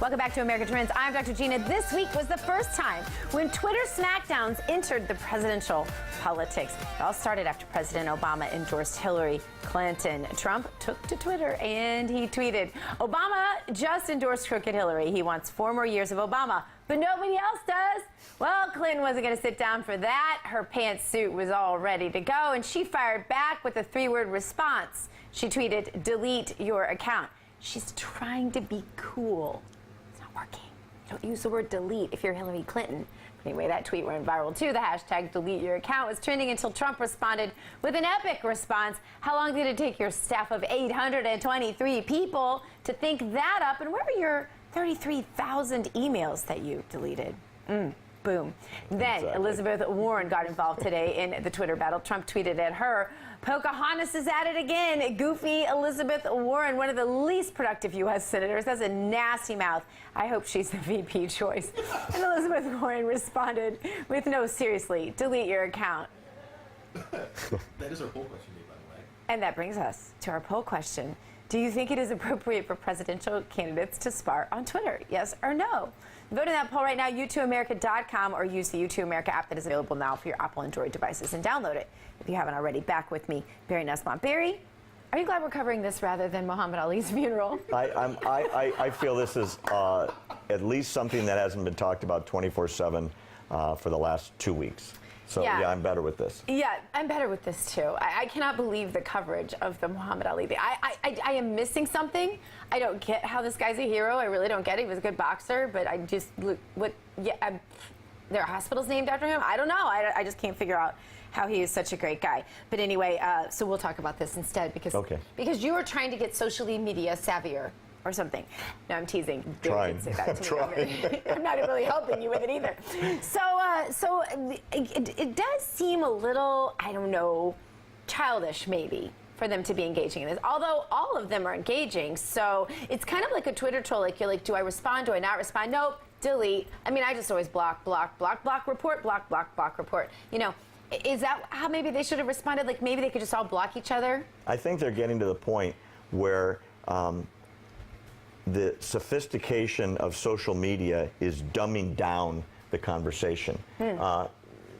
Welcome back to America Trends. I'm Dr. Gina. This week was the first time when Twitter smackdowns entered the presidential politics. It all started after President Obama endorsed Hillary Clinton. Trump took to Twitter and he tweeted, "Obama just endorsed crooked Hillary. He wants 4 more years of Obama, but nobody else does." Well, Clinton wasn't going to sit down for that. Her pantsuit was all ready to go, and she fired back with a 3-word response. She tweeted, "Delete your account." She's trying to be cool. It's not working. Don't use the word delete if you're Hillary Clinton. Anyway, that tweet went viral too. The hashtag delete your account was trending until Trump responded with an epic response. How long did it take your staff of 823 people to think that up? And where were your 33,000 emails that you deleted? Boom. Then Elizabeth Warren got involved today in the Twitter battle. Trump tweeted at her, "Pocahontas is at it again. Goofy Elizabeth Warren, one of the least productive U.S. senators. That's a nasty mouth. I hope she's the VP choice." And Elizabeth Warren responded with, "No, seriously, delete your account." That is our poll question, by the way. And that brings us to our poll question. Do you think it is appropriate for presidential candidates to spar on Twitter? Yes or no? Vote in that poll right now, U2America.com, or use the U2 America app that is available now for your Apple Android devices, and download it if you haven't already. Back with me, Barry Nussbaum. Barry, are you glad we're covering this rather than Muhammad Ali's funeral? I feel this is at least something that hasn't been talked about 24/7 for the last 2 weeks. So, yeah, I'm better with this. Yeah, I'm better with this, too. I cannot believe the coverage of the Muhammad Ali thing. I am missing something. I don't get how this guy's a hero. I really don't get it. He was a good boxer, but I just, there are hospitals named after him? I don't know. I just can't figure out how he is such a great guy. But anyway, so we'll talk about this instead because you were trying to get socially media savvier. Or something. No, I'm teasing. Trying. Say that to me. I'm not really helping you with it either. So it does seem a little, I don't know, childish maybe for them to be engaging in this. Although all of them are engaging, so it's kind of like a Twitter troll. Like you're like, do I respond? Do I not respond? Nope. Delete. I mean, I just always block, report, block, report. You know. Is that how maybe they should have responded? Like maybe they could just all block each other? I think they're getting to the point where the sophistication of social media is dumbing down the conversation.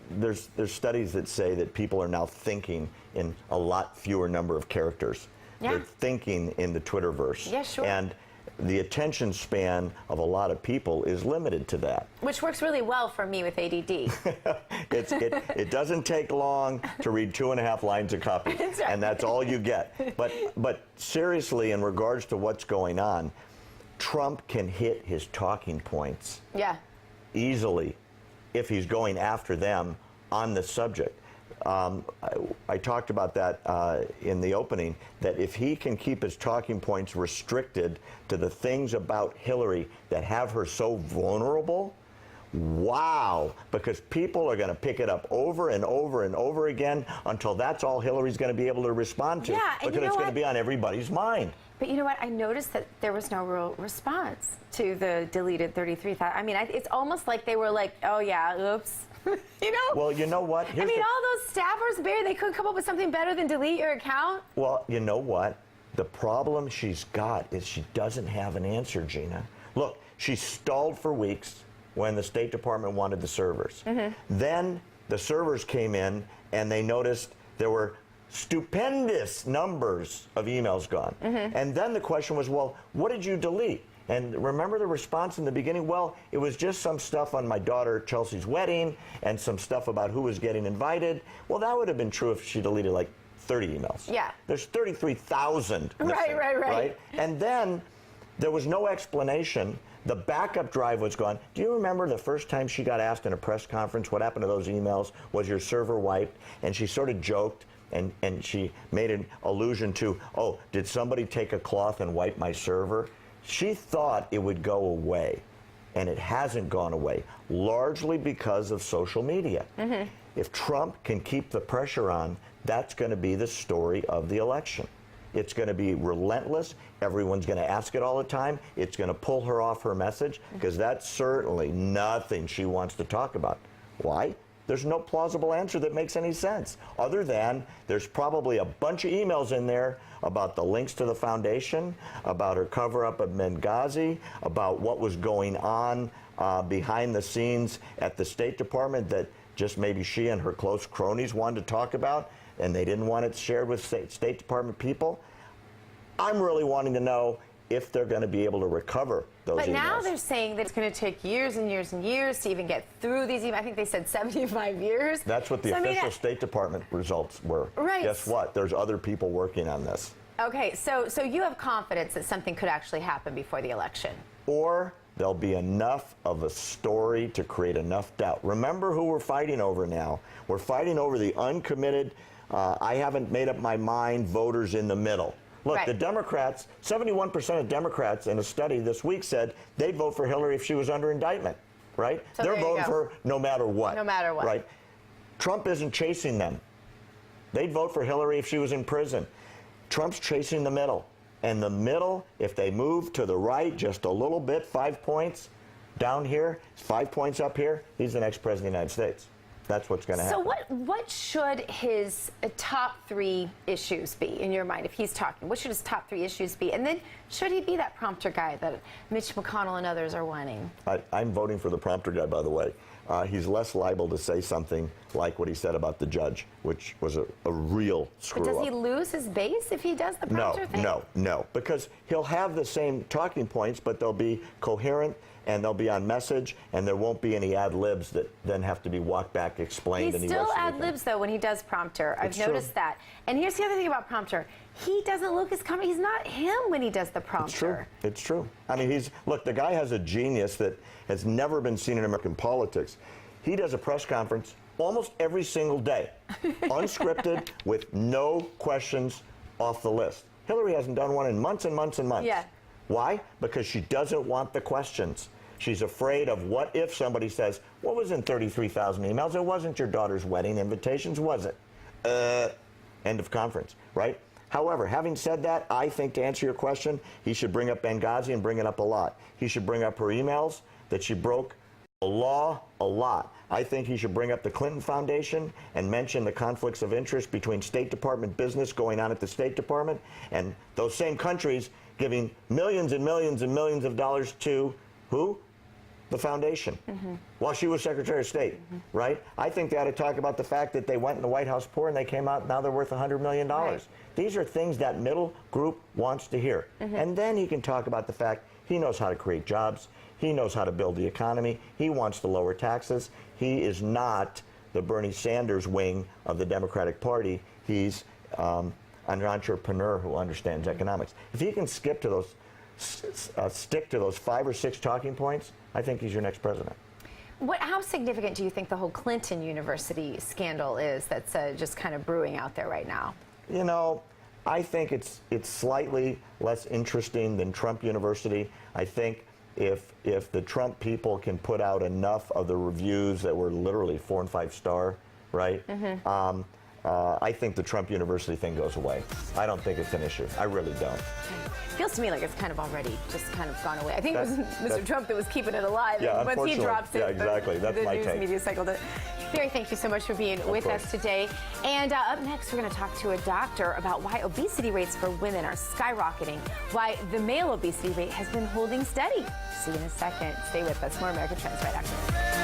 There's studies that say that people are now thinking in a lot fewer number of characters. Yeah. They're thinking in the Twitterverse. Yeah, sure. And the attention span of a lot of people is limited to that. Which works really well for me with ADD. It doesn't take long to read 2.5 lines of copy, and that's all you get. But seriously, in regards to what's going on, Trump can hit his talking points easily if he's going after them on the subject. I talked about that in the opening, that if he can keep his talking points restricted to the things about Hillary that have her so vulnerable, wow, because people are going to pick it up over and over and over again until that's all Hillary's going to be able to respond to, because it's going to be on everybody's mind. But you know what? I noticed that there was no real response to the deleted 33,000. I mean, it's almost like they were like, oh, yeah, oops. You know? Well, you know what? All those staffers, Barry, they couldn't come up with something better than delete your account? Well, you know what? The problem she's got is she doesn't have an answer, Gina. Look, she stalled for weeks when the State Department wanted the servers. Then the servers came in and they noticed there were stupendous numbers of emails gone. And then the question was, well, what did you delete? And remember the response in the beginning? Well, it was just some stuff on my daughter Chelsea's wedding and some stuff about who was getting invited. Well, that would have been true if she deleted like 30 emails. Yeah. There's 33,000 missing, right. And then there was no explanation. The backup drive was gone. Do you remember the first time she got asked in a press conference what happened to those emails? Was your server wiped? And she sort of joked. And she made an allusion to, oh, did somebody take a cloth and wipe my server? She thought it would go away, and it hasn't gone away, largely because of social media. If Trump can keep the pressure on, that's going to be the story of the election. It's going to be relentless. Everyone's going to ask it all the time. It's going to pull her off her message, because that's certainly nothing she wants to talk about. Why? There's no plausible answer that makes any sense, other than there's probably a bunch of emails in there about the links to the foundation, about her cover-up of Benghazi, about what was going on behind the scenes at the State Department that just maybe she and her close cronies wanted to talk about, and they didn't want it shared with State Department people. I'm really wanting to know if they're going to be able to recover those emails. But now they're saying that it's going to take years and years and years to even get through these emails. I think they said 75 years. That's what the official State Department results were. Right. Guess what? There's other people working on this. Okay, so you have confidence that something could actually happen before the election? Or there'll be enough of a story to create enough doubt. Remember who we're fighting over now. We're fighting over the uncommitted, I haven't made up my mind voters in the middle. Look, right. The Democrats, 71% of Democrats in a study this week said they'd vote for Hillary if she was under indictment, right? So they're voting for her no matter what. No matter what. Right? Trump isn't chasing them. They'd vote for Hillary if she was in prison. Trump's chasing the middle. And the middle, if they move to the right just a little bit, 5 points down here, 5 points up here, he's the next president of the United States. That's what's going to happen. So what should his top 3 issues be in your mind if he's talking? What should his top 3 issues be? And then should he be that prompter guy that Mitch McConnell and others are wanting? I'm voting for the prompter guy, by the way. He's less liable to say something like what he said about the judge, which was a real screw-up. But does he lose his base if he does the prompter thing? No, because he'll have the same talking points, but they'll be coherent and they'll be on message, and there won't be any ad-libs that then have to be walked back, explained. He still ad-libs, though, when he does prompter. I've noticed that. And here's the other thing about prompter. He doesn't look as coming. He's not him when he does the prompter. It's true. I mean, look, the guy has a genius that has never been seen in American politics. He does a press conference almost every single day, unscripted, with no questions off the list. Hillary hasn't done one in months and months and months. Yeah. Why? Because she doesn't want the questions. She's afraid of what if somebody says, what was in 33,000 emails? It wasn't your daughter's wedding invitations, was it? End of conference, right? However, having said that, I think to answer your question, he should bring up Benghazi and bring it up a lot. He should bring up her emails that she broke the law a lot. I think he should bring up the Clinton Foundation and mention the conflicts of interest between State Department business going on at the State Department and those same countries giving millions and millions and millions of dollars to who? The foundation, while she was Secretary of State, right? I think they ought to talk about the fact that they went in the White House poor and they came out, now they're worth $100 million. Right. These are things that middle group wants to hear. And then he can talk about the fact he knows how to create jobs, he knows how to build the economy, he wants to lower taxes. He is not the Bernie Sanders wing of the Democratic Party. He's an entrepreneur who understands economics. If he can skip to those stick to those 5 or 6 talking points, I think he's your next president. How significant do you think the whole Clinton University scandal is that's just kind of brewing out there right now? You know, I think it's slightly less interesting than Trump University. I think if the Trump people can put out enough of the reviews that were literally 4 and 5 star, right? I think the Trump University thing goes away. I don't think it's an issue. I really don't. Feels to me like it's kind of already just kind of gone away. I think it was Mr. Trump that was keeping it alive. Yeah, and once he drops it, exactly. That's my news take. media cycle. Barry, thank you so much for being with us today. And up next, we're going to talk to a doctor about why obesity rates for women are skyrocketing, why the male obesity rate has been holding steady. See you in a second. Stay with us. More American Trends right after this.